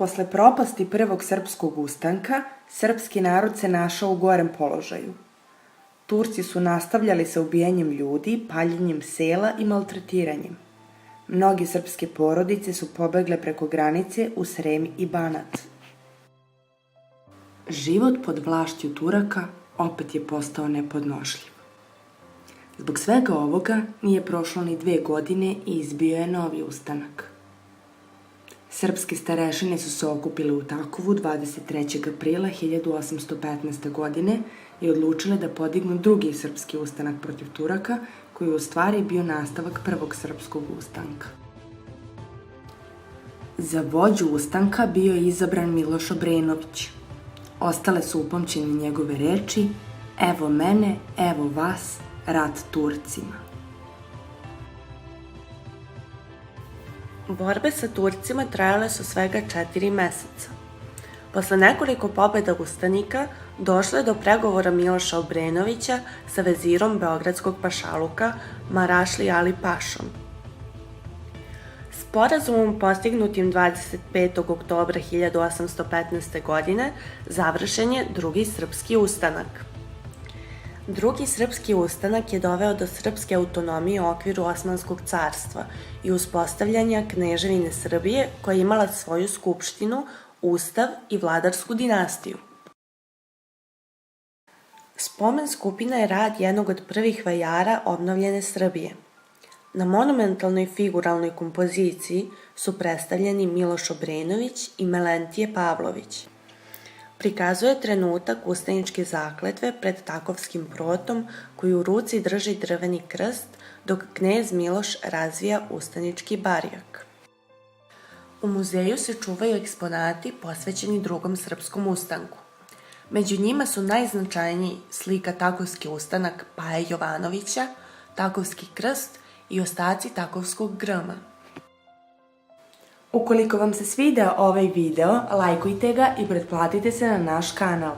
Posle propasti prvog srpskog ustanka, srpski narod se našao u gorem položaju. Turci su nastavljali sa ubijanjem ljudi, paljenjem sela i maltretiranjem. Mnoge srpske porodice su pobegle preko granice u Srem i Banat. Život pod vlašću Turaka opet je postao nepodnošljiv. Zbog svega ovoga nije prošlo ni 2 godine i izbio je novi ustanak. Srpske starešine su se okupile u Takovu 23. aprila 1815. godine i odlučile da podignu drugi srpski ustanak protiv Turaka, koji je u stvari bio nastavak prvog srpskog ustanka. Za vođu ustanka bio je izabran Miloš Obrenović. Ostale su upamćene njegove reči: "Evo mene, evo vas, rat Turcima." Borbe sa Turcima trajale su svega 4 meseca. Posle nekoliko pobeda ustanika došlo je do pregovora Miloša Obrenovića sa vezirom beogradskog pašaluka Marašli Ali Pašom. Sporazumom postignutim 25. oktobra 1815. godine završen je drugi srpski ustanak. Drugi srpski ustanak je doveo do srpske autonomije u okviru Osmanskog carstva i uspostavljanja Kneževine Srbije, koja je imala svoju skupštinu, ustav i vladarsku dinastiju. Spomen skupina je rad jednog od prvih vajara obnovljene Srbije. Na monumentalnoj figuralnoj kompoziciji su predstavljeni Miloš Obrenović i Melentije Pavlović. Prikazuje trenutak ustaničke zakletve pred Takovskim protom, koji u ruci drži drveni krst, dok knez Miloš razvija ustanički barjak. U muzeju se čuvaju eksponati posvećeni drugom srpskom ustanku. Među njima su najznačajniji slika Takovski ustanak Paje Jovanovića, Takovski krst i ostaci Takovskog grma. Ukoliko vam se sviđa ovaj video, lajkujte ga i pretplatite se na naš kanal.